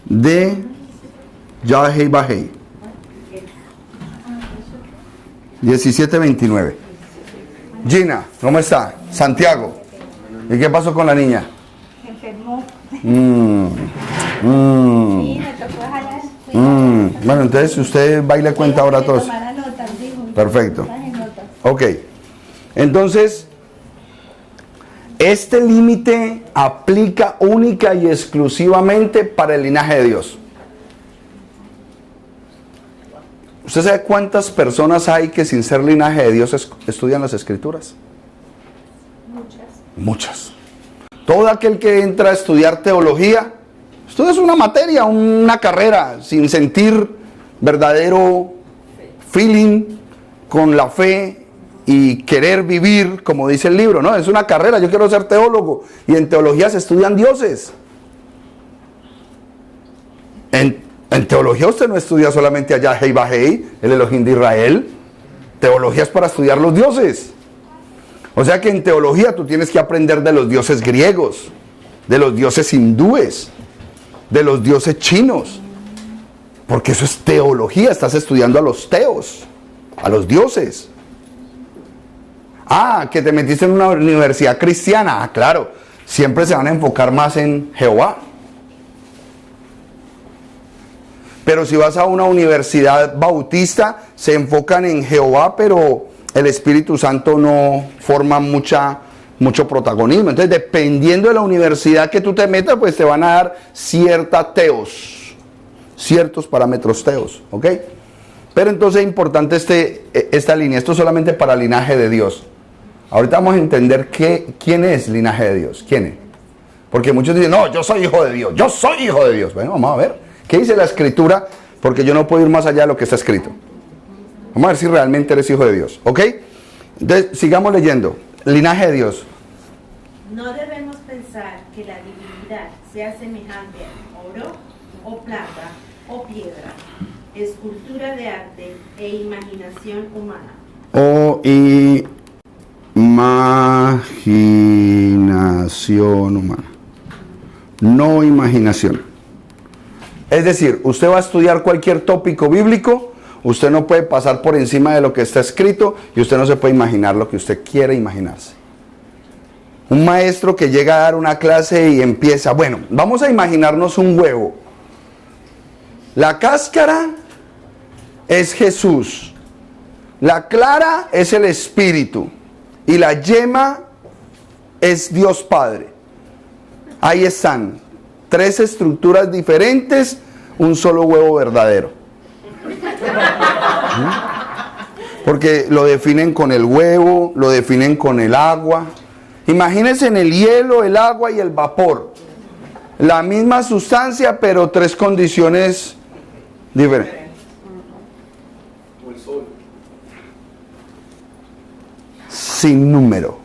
de Yahweh Bahei. 17:29. Gina, ¿cómo está? Santiago. ¿Y qué pasó con la niña?
Enfermó.
Sí,
me tocó jalar.
Bueno, entonces usted va y le cuenta ahora a todos. Perfecto. Ok. Entonces, este límite aplica única y exclusivamente para el linaje de Dios. ¿Usted sabe cuántas personas hay que sin ser linaje de Dios estudian las escrituras? Muchas. Todo aquel que entra a estudiar teología, estudia una materia, una carrera, sin sentir verdadero feeling con la fe y querer vivir, como dice el libro, ¿no? Es una carrera, yo quiero ser teólogo, y en teología se estudian dioses. En teología usted no estudia solamente a Yahweh Bahei, el Elohim de Israel. Teología es para estudiar los dioses. O sea que en teología tú tienes que aprender de los dioses griegos, de los dioses hindúes, de los dioses chinos. Porque eso es teología, estás estudiando a los teos, a los dioses. Ah, que te metiste en una universidad cristiana. Ah, claro, siempre se van a enfocar más en Jehová. Pero si vas a una universidad bautista, se enfocan en Jehová, pero el Espíritu Santo no forma mucho protagonismo. Entonces, dependiendo de la universidad que tú te metas, pues te van a dar ciertos parámetros teos, ¿ok? Pero entonces es importante esta línea. Esto es solamente para el linaje de Dios. Ahorita vamos a entender quién es linaje de Dios. ¿Quién es? Porque muchos dicen, no, yo soy hijo de Dios. Yo soy hijo de Dios. Bueno, vamos a ver. ¿Qué dice la Escritura? Porque yo no puedo ir más allá de lo que está escrito. Vamos a ver si realmente eres hijo de Dios. ¿Ok? Entonces, sigamos leyendo. Linaje de Dios.
no debemos pensar que la divinidad sea semejante a oro o plata o piedra, escultura de arte e imaginación humana.
O imaginación humana. No imaginación. Es decir, usted va a estudiar cualquier tópico bíblico, usted no puede pasar por encima de lo que está escrito y usted no se puede imaginar lo que usted quiere imaginarse. Un maestro que llega a dar una clase y empieza, bueno, vamos a imaginarnos un huevo. La cáscara es Jesús, la clara es el Espíritu y la yema es Dios Padre. Ahí están, 3 estructuras diferentes, un solo huevo verdadero. Porque lo definen con el huevo, lo definen con el agua Imagínense en el hielo, el agua y el vapor. La misma sustancia, pero tres condiciones diferentes. Sin número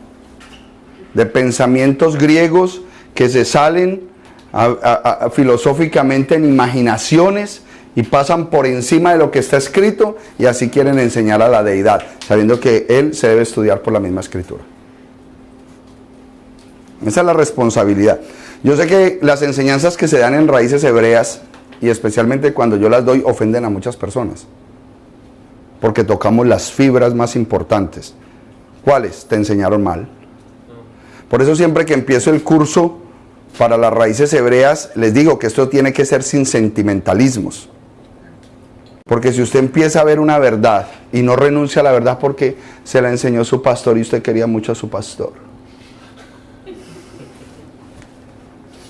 de pensamientos griegos que se salen filosóficamente en imaginaciones y pasan por encima de lo que está escrito y así quieren enseñar a la deidad, sabiendo que él se debe estudiar por la misma escritura. Esa es la responsabilidad. Yo sé que las enseñanzas que se dan en raíces hebreas, y especialmente cuando yo las doy, ofenden a muchas personas, porque tocamos las fibras más importantes. ¿Cuáles? Te enseñaron mal. Por eso siempre que empiezo el curso para las raíces hebreas, les digo que esto tiene que ser sin sentimentalismos. Porque si usted empieza a ver una verdad y no renuncia a la verdad porque se la enseñó su pastor y usted quería mucho a su pastor,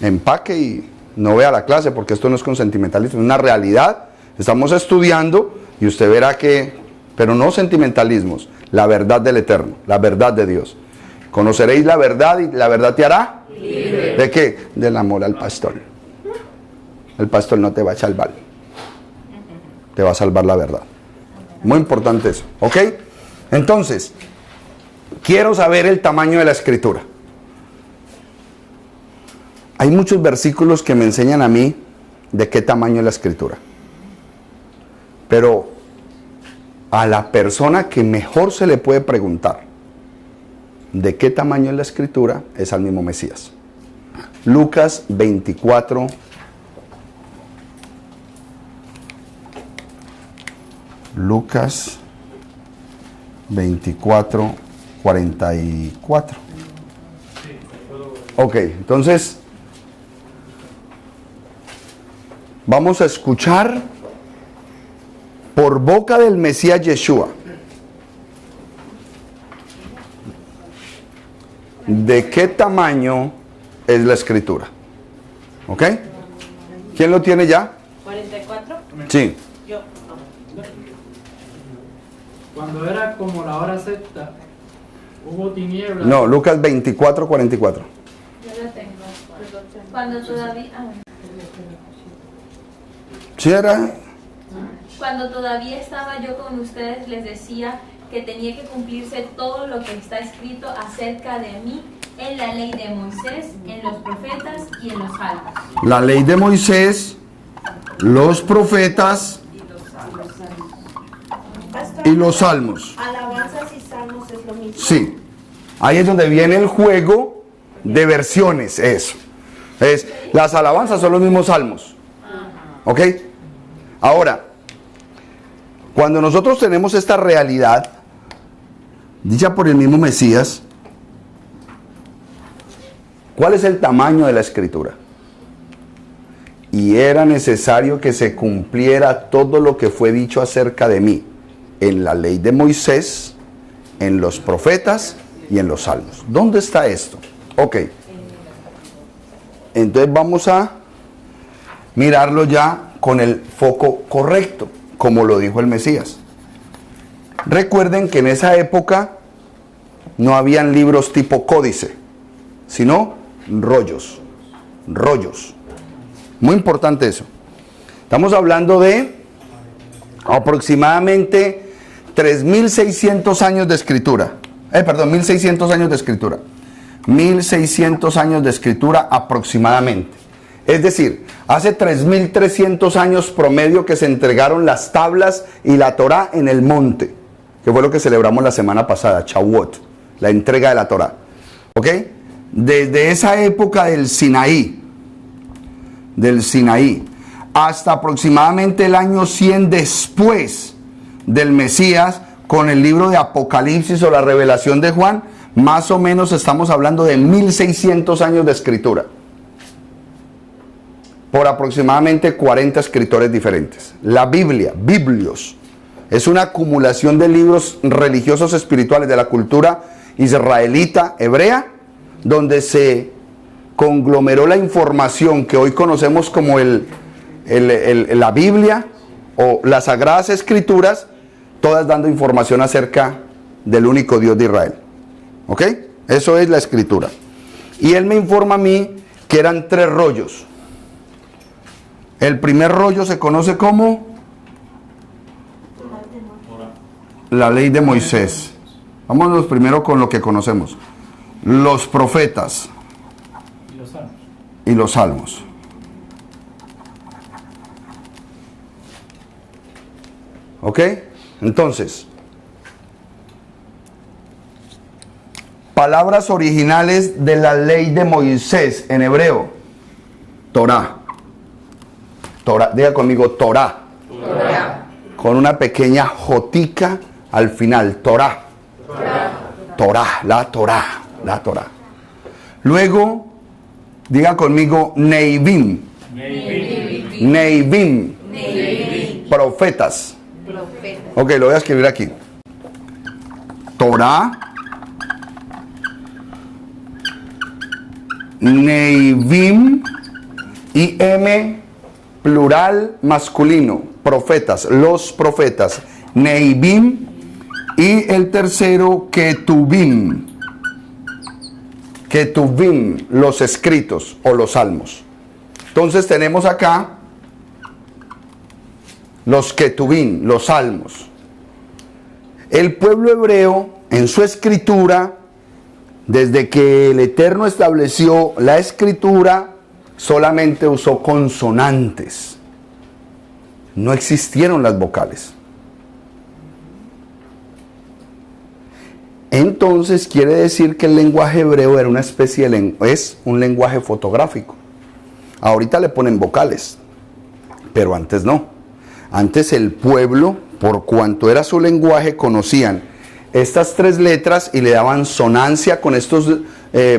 empaque y no vea la clase, porque esto no es con sentimentalismo, es una realidad. Estamos estudiando y usted verá que, pero no sentimentalismos, la verdad del Eterno, la verdad de Dios. Conoceréis la verdad y la verdad te hará libre. ¿De qué? Del amor al pastor. El pastor no te va a salvar, te va a salvar la verdad. Muy importante eso, ¿ok? Entonces, quiero saber el tamaño de la escritura. Hay muchos versículos que me enseñan a mí de qué tamaño es la escritura. Pero a la persona que mejor se le puede preguntar de qué tamaño es la escritura es al mismo Mesías. Lucas 24. Lucas 24, 44. Ok, entonces vamos a escuchar por boca del Mesías Yeshua de qué tamaño es la escritura. ¿Ok? ¿Quién lo tiene ya?
44.
Sí.
Yo.
Cuando era como la hora sexta, hubo tinieblas.
No, Lucas 24, 44.
Yo lo tengo. Cuando todavía...
¿Sí era?
Cuando todavía estaba yo con ustedes, les decía que tenía que cumplirse todo lo que está escrito acerca de mí en la ley de Moisés, en los profetas y en los salmos.
La ley de Moisés, los profetas y los salmos.
Alabanzas y salmos es lo mismo.
Sí. Ahí es donde viene el juego de versiones, eso. Las alabanzas son los mismos salmos. ¿Ok? Ahora, cuando nosotros tenemos esta realidad, dicha por el mismo Mesías, ¿cuál es el tamaño de la escritura? Y era necesario que se cumpliera todo lo que fue dicho acerca de mí, en la ley de Moisés, en los profetas y en los salmos. ¿Dónde está esto? Ok. Entonces vamos a mirarlo ya con el foco correcto, como lo dijo el Mesías. Recuerden que en esa época no habían libros tipo códice, sino rollos. Muy importante eso. Estamos hablando de aproximadamente 3.600 años de escritura. 1.600 años de escritura. 1.600 años de escritura aproximadamente. Es decir, hace 3.300 años promedio que se entregaron las tablas y la Torá en el monte, que fue lo que celebramos la semana pasada, Shavuot, la entrega de la Torá. ¿Ok? Desde esa época del Sinaí, hasta aproximadamente el año 100 después del Mesías, con el libro de Apocalipsis o la revelación de Juan, más o menos estamos hablando de 1.600 años de escritura, por aproximadamente 40 escritores diferentes. La Biblia, Biblios, es una acumulación de libros religiosos espirituales de la cultura israelita, hebrea, donde se conglomeró la información que hoy conocemos como la Biblia o las Sagradas Escrituras, todas dando información acerca del único Dios de Israel. ¿Ok? Eso es la escritura. Y él me informa a mí que eran 3 rollos. El primer rollo se conoce como la ley de Moisés. Vámonos primero con lo que conocemos. Los profetas y los salmos. ¿Ok? Entonces, palabras originales de la ley de Moisés en hebreo. Torá. Torá. Diga conmigo, Torá.
Torá.
Con una pequeña jotica al final. Torá. Torá. La Torá. La Torá. Luego, diga conmigo, Neivim. Neivim. Profetas. Ok, lo voy a escribir aquí. Torá. Neivim y M plural masculino, profetas, los profetas, Neivim, y el tercero Ketuvim, Ketuvim, los escritos o los salmos. Entonces tenemos acá los Ketuvim, los salmos. El pueblo hebreo en su escritura, desde que el Eterno estableció la escritura, solamente usó consonantes. No existieron las vocales. Entonces quiere decir que el lenguaje hebreo era una especie de es un lenguaje fotográfico. Ahorita le ponen vocales, pero antes no. Antes el pueblo, por cuanto era su lenguaje, conocían estas 3 letras y le daban sonancia con estos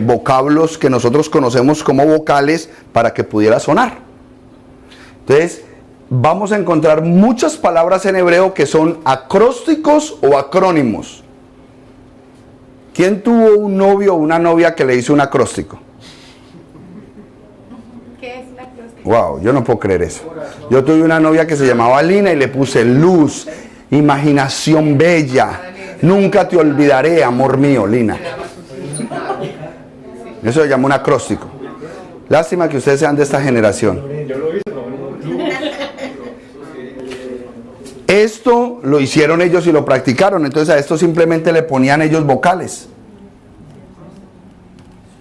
vocablos que nosotros conocemos como vocales para que pudiera sonar. Entonces, vamos a encontrar muchas palabras en hebreo que son acrósticos o acrónimos. ¿Quién tuvo un novio o una novia que le hizo un acróstico?
¿Qué es la acróstico?
Wow, yo no puedo creer eso. Yo tuve una novia que se llamaba Lina y le puse luz, imaginación bella. Nunca te olvidaré, amor mío, Lina. Eso se llama un acróstico. Lástima que ustedes sean de esta generación. Esto lo hicieron ellos y lo practicaron. Entonces a esto simplemente le ponían ellos vocales.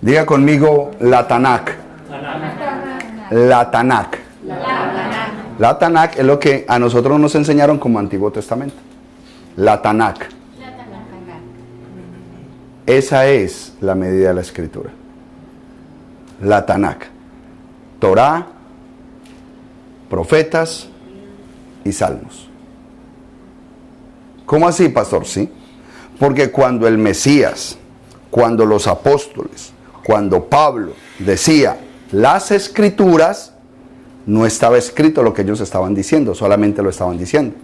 Diga conmigo la Tanakh. La Tanakh. La Tanakh es lo que a nosotros nos enseñaron como Antiguo Testamento. La Tanakh. Esa es la medida de la escritura. La Tanakh. Torá, profetas y salmos. ¿Cómo así, pastor? Sí. Porque cuando el Mesías, cuando los apóstoles, cuando Pablo decía las escrituras, no estaba escrito lo que ellos estaban diciendo, solamente lo estaban diciendo.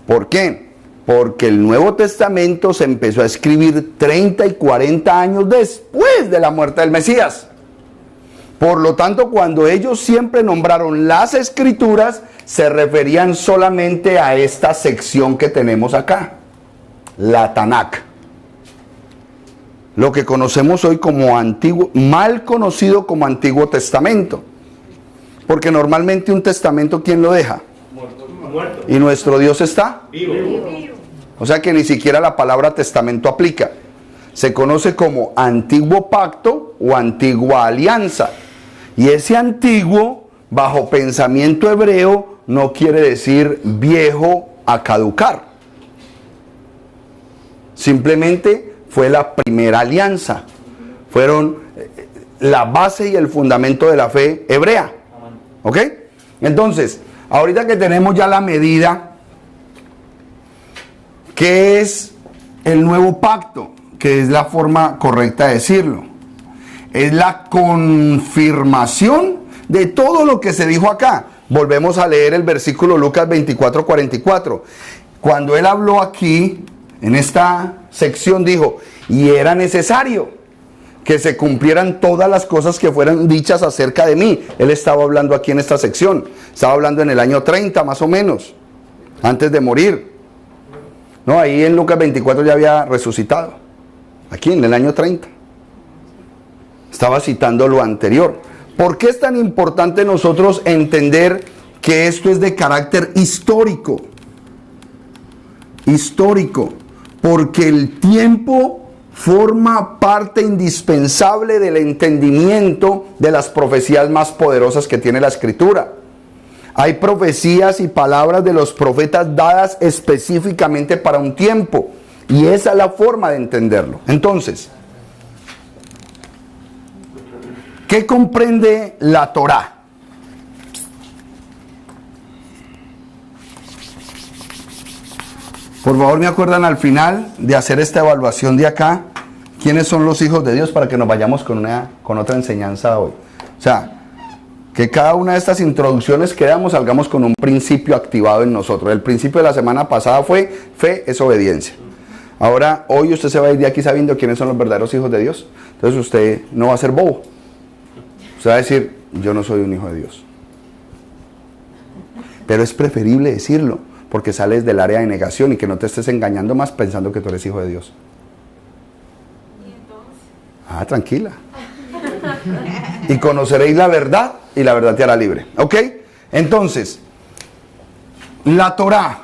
¿Por qué? Porque el Nuevo Testamento se empezó a escribir 30 y 40 años después de la muerte del Mesías. Por lo tanto, cuando ellos siempre nombraron las escrituras, se referían solamente a esta sección que tenemos acá, la Tanakh. Lo que conocemos hoy como antiguo, mal conocido como Antiguo Testamento. Porque normalmente un testamento, ¿quién lo deja?
Muerto.
Y nuestro Dios está
Vivo.
O sea que ni siquiera la palabra testamento aplica. Se conoce como antiguo pacto o antigua alianza. Y ese antiguo, bajo pensamiento hebreo, no quiere decir viejo a caducar. Simplemente fue la primera alianza. Fueron la base y el fundamento de la fe hebrea. ¿Ok? Entonces, ahorita que tenemos ya la medida, ¿qué es el nuevo pacto? Que es la forma correcta de decirlo. Es la confirmación de todo lo que se dijo acá. Volvemos a leer el versículo Lucas 24:44. Cuando él habló aquí, en esta sección dijo, y era necesario que se cumplieran todas las cosas que fueran dichas acerca de mí. Él estaba hablando aquí en esta sección. Estaba hablando en el año 30 más o menos, antes de morir. No, ahí en Lucas 24 ya había resucitado. aquí en el año 30. Estaba citando lo anterior. ¿Por qué es tan importante nosotros entender que esto es de carácter histórico? Histórico, porque el tiempo forma parte indispensable del entendimiento de las profecías más poderosas que tiene la Escritura. Hay profecías y palabras de los profetas dadas específicamente para un tiempo, y esa es la forma de entenderlo. Entonces, ¿qué comprende la Torá? Por favor, me acuerdan al final de hacer esta evaluación de acá, quiénes son los hijos de Dios, para que nos vayamos con otra enseñanza hoy. O sea, que cada una de estas introducciones que damos salgamos con un principio activado en nosotros. El principio de la semana pasada fue: fe es obediencia. Ahora, hoy usted se va a ir de aquí sabiendo quiénes son los verdaderos hijos de Dios. Entonces usted no va a ser bobo. Usted va a decir: yo no soy un hijo de Dios. Pero es preferible decirlo, porque sales del área de negación y que no te estés engañando más pensando que tú eres hijo de Dios. Ah, tranquila. Y conoceréis la verdad, y la verdad te hará libre. ¿Ok? Entonces, la Torá.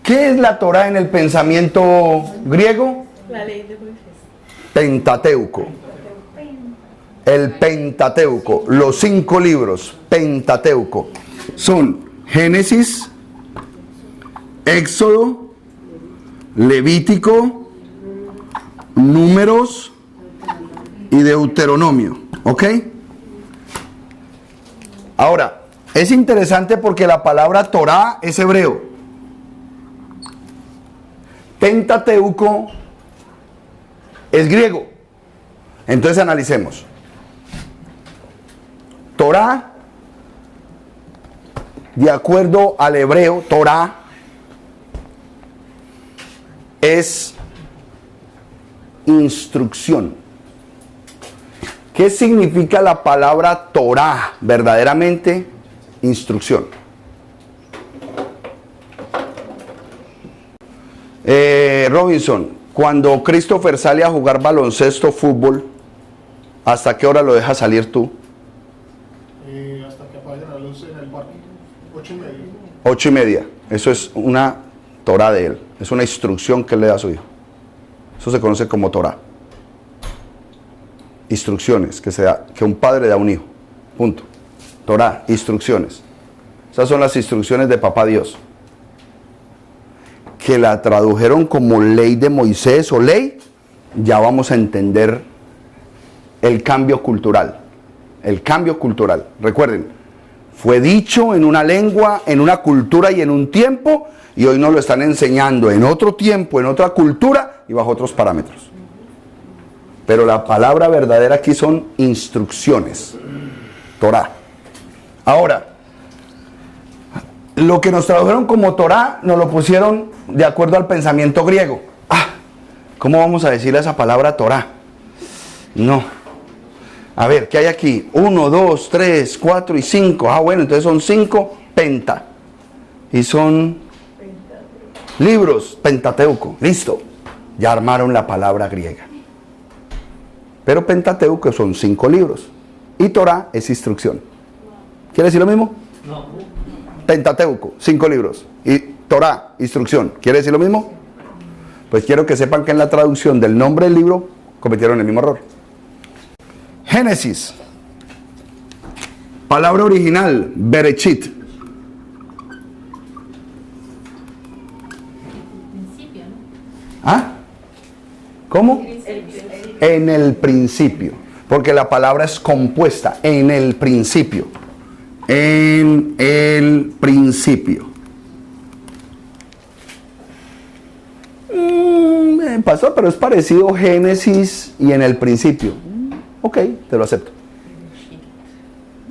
¿Qué es la Torá en el pensamiento griego?
La ley de Moisés.
Pentateuco. El Pentateuco, los 5 libros, Pentateuco, son Génesis, Éxodo, Levítico, Números y Deuteronomio. ¿Ok? Ahora, es interesante porque la palabra Torá es hebreo. Pentateuco es griego. Entonces analicemos. Torá, de acuerdo al hebreo, Torá es instrucción. ¿Qué significa la palabra Torá? Verdaderamente, instrucción. Robinson, cuando Christopher sale a jugar baloncesto, fútbol, ¿hasta qué hora lo dejas salir tú?
Hasta que apaguen la luz en el bar. 8:30.
8:30. Eso es una Torá de él. Es una instrucción que él le da a su hijo. Eso se conoce como Torá. Instrucciones que un padre da a un hijo. Punto. Torá, instrucciones. Esas son las instrucciones de Papá Dios. Que la tradujeron como ley de Moisés o ley, ya vamos a entender el cambio cultural. El cambio cultural. Recuerden, fue dicho en una lengua, en una cultura y en un tiempo, y hoy nos lo están enseñando en otro tiempo, en otra cultura y bajo otros parámetros. Pero la palabra verdadera aquí son instrucciones. Torá. Ahora, lo que nos tradujeron como Torá, nos lo pusieron de acuerdo al pensamiento griego. ¿Cómo vamos a decirle esa palabra Torá? No. A ver, ¿qué hay aquí? 1, 2, 3, 4 y 5. Bueno, entonces son 5 penta. Y son libros, Pentateuco. Listo. Ya armaron la palabra griega. Pero Pentateuco son 5 libros. Y Torá es instrucción. ¿Quiere decir lo mismo?
No.
Pentateuco, 5 libros. Y Torá, instrucción. ¿Quiere decir lo mismo? Pues quiero que sepan que en la traducción del nombre del libro cometieron el mismo error. Génesis. Palabra original, Berechit. ¿Ah? ¿Cómo? En el principio. Porque la palabra es compuesta. En el principio. En el principio. Pastor, pero es parecido Génesis y en el principio. Ok, te lo acepto.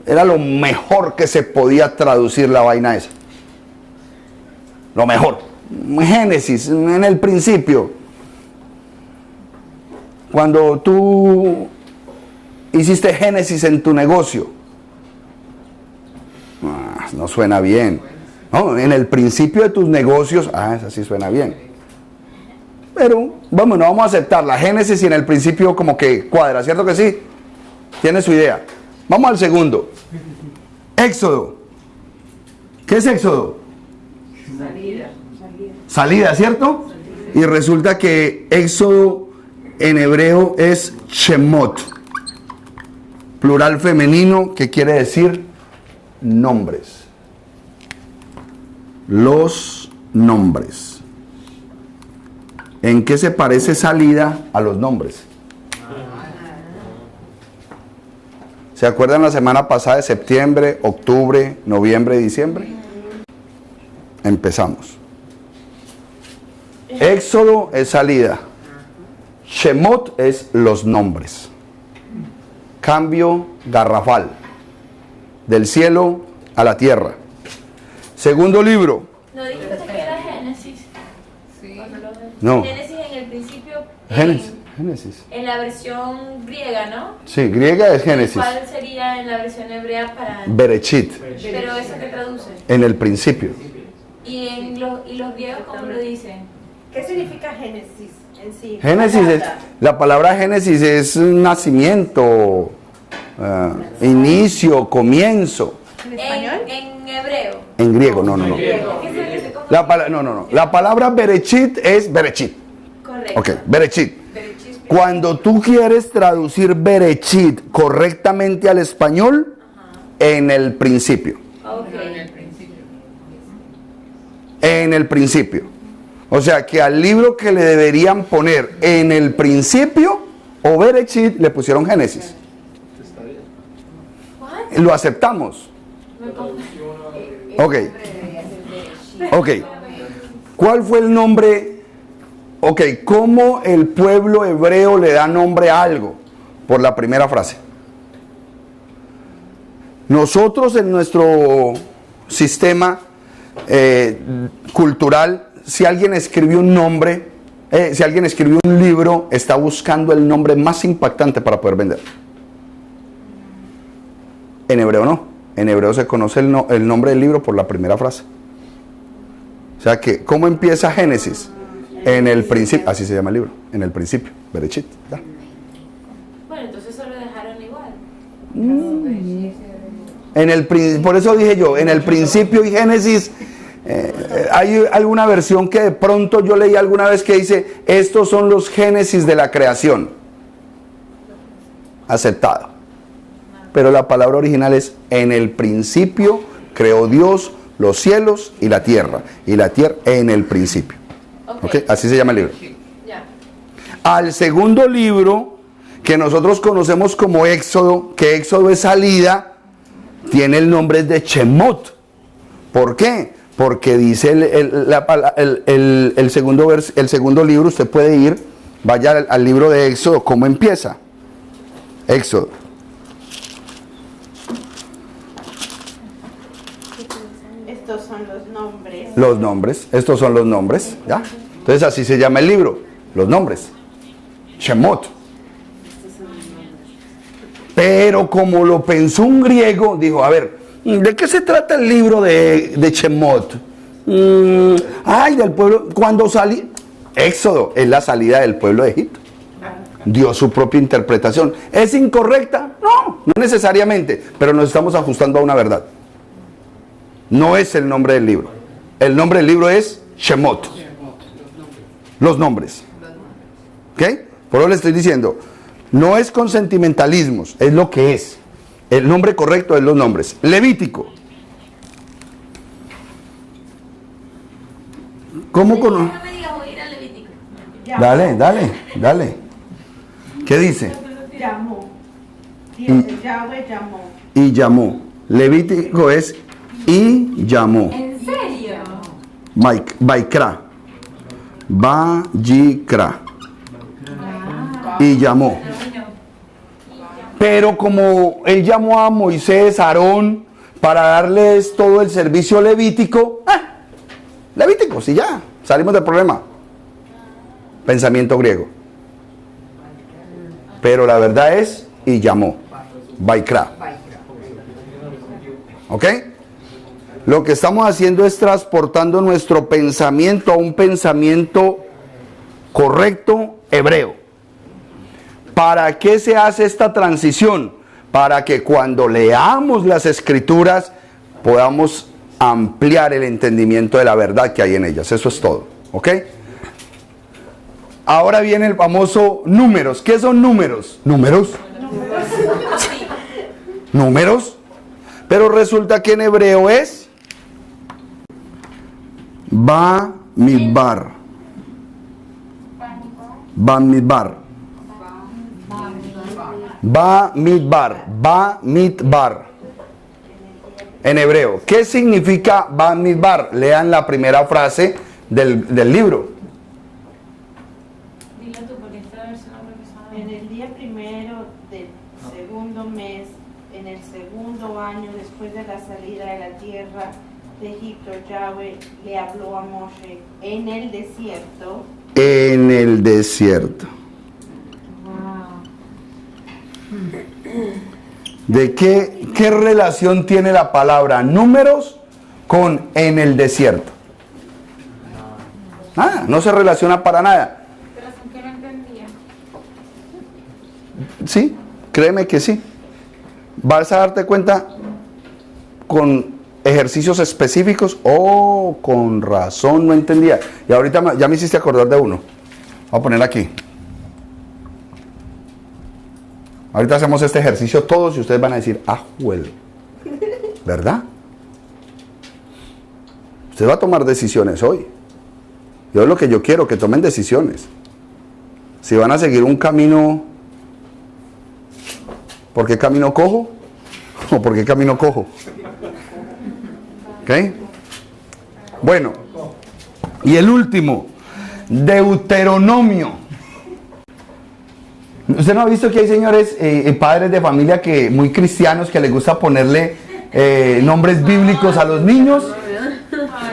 Era lo mejor que se podía traducir la vaina esa. Lo mejor. Génesis, en el principio. Cuando tú hiciste Génesis en tu negocio. No suena bien. No, en el principio de tus negocios, esa sí suena bien. Pero, vamos, no vamos a aceptar la Génesis y en el principio como que cuadra, ¿cierto que sí? Tiene su idea. Vamos al segundo. Éxodo. ¿Qué es Éxodo? Salida, ¿cierto? Y resulta que Éxodo en hebreo es Shemot, plural femenino, que quiere decir nombres. Los nombres. ¿En qué se parece salida a los nombres? ¿Se acuerdan la semana pasada de septiembre, octubre, noviembre y diciembre? Empezamos. Éxodo es salida. Shemot es los nombres. Cambio garrafal. Del cielo a la tierra. Segundo libro.
¿No dijiste que era Génesis?
No.
Génesis en el principio.
Génesis.
En la versión griega, ¿no?
Sí, griega es Génesis.
¿Cuál sería en la versión hebrea para...?
Berechit.
Pero eso que traduce.
En el principio.
¿Y los griegos cómo lo dicen?
¿Qué significa Génesis en sí?
Génesis es, la palabra Génesis es un nacimiento, inicio, comienzo.
¿En español?
En hebreo.
En griego, no. La palabra Berechit es Berechit.
Correcto.
Ok, Berechit. Cuando tú quieres traducir Berechit correctamente al español, en el principio. En el principio. O sea que al libro que le deberían poner en el principio o Berechit le pusieron Génesis. Lo aceptamos. Ok. ¿Cuál fue el nombre? Ok, ¿cómo el pueblo hebreo le da nombre a algo? Por la primera frase. Nosotros en nuestro sistema cultural, si alguien escribió un nombre, si alguien escribió un libro, está buscando el nombre más impactante para poder vender. En hebreo no. En hebreo se conoce el nombre del libro por la primera frase. O sea que, ¿cómo empieza Génesis? En el principio, así se llama el libro, en el principio, Berechit.
Bueno, entonces eso lo dejaron igual.
Por eso dije yo, en el principio y Génesis, hay alguna versión que de pronto yo leí alguna vez que dice, estos son los Génesis de la creación. Aceptado. Pero la palabra original es, en el principio creó Dios los cielos y la tierra en el principio. Okay. Así se llama el libro.
Ya.
Al segundo libro, que nosotros conocemos como Éxodo, que Éxodo es salida, tiene el nombre de Shemot. ¿Por qué? Porque dice el segundo libro, usted puede ir, vaya al libro de Éxodo, ¿cómo empieza? Éxodo.
Estos son los nombres.
Los nombres, estos son los nombres, ¿ya? Entonces así se llama el libro, los nombres. Shemot. Pero como lo pensó un griego, dijo, a ver, ¿de qué se trata el libro de Shemot? Del pueblo, cuando salí, Éxodo es la salida del pueblo de Egipto. Dio su propia interpretación. ¿Es incorrecta? No necesariamente, pero nos estamos ajustando a una verdad. No es el nombre del libro. El nombre del libro es Shemot. Los nombres. ¿Ok? Por eso le estoy diciendo, no es con sentimentalismos, es lo que es. El nombre correcto es los nombres. Levítico. ¿Cómo conoce?
No me digas, voy a ir al Levítico.
Dale. ¿Qué dice?
Llamó. Yahweh llamó.
Y llamó. Levítico es y llamó.
¿En serio?
Vaikra. Vayikra. Y llamó. Pero como él llamó a Moisés, a Aarón, para darles todo el servicio levítico, Levíticos y ya, salimos del problema. Pensamiento griego. Pero la verdad es, y llamó. Vaikra. ¿Ok? Lo que estamos haciendo es transportando nuestro pensamiento a un pensamiento correcto hebreo. ¿Para qué se hace esta transición? Para que cuando leamos las escrituras podamos ampliar el entendimiento de la verdad que hay en ellas. Eso es todo, ¿ok? Ahora viene el famoso números. ¿Qué son números? ¿Números? ¿Números? Pero resulta que en hebreo es Bamidbar. Bamidbar. Bamidbar. Bamidbar. En hebreo. ¿Qué significa Bamidbar? Lean la primera frase del libro.
En el día primero del segundo mes, en el segundo año después de la salida de la tierra de Egipto, Yahweh le habló a Moshe en el desierto.
En el desierto. ¿De qué relación tiene la palabra números con en el desierto? Nada, no se relaciona para nada.
Pero son que no entendía.
Sí, créeme que sí. Vas a darte cuenta con ejercicios específicos. Oh, con razón, no entendía. Y ahorita ya me hiciste acordar de uno. Voy a poner aquí. Ahorita hacemos este ejercicio todos y ustedes van a decir, ah, huel. ¿Verdad? Usted va a tomar decisiones hoy. Yo es lo que yo quiero, que tomen decisiones. Si van a seguir un camino, ¿por qué camino cojo? ¿O por qué camino cojo? ¿Ok? Bueno, y el último, Deuteronomio. ¿Usted no ha visto que hay señores, padres de familia que muy cristianos que les gusta ponerle nombres bíblicos a los niños?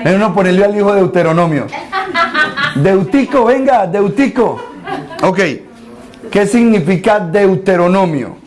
Uno ponerle al hijo Deuteronomio. Deutico, venga, Deutico. Ok, ¿qué significa Deuteronomio?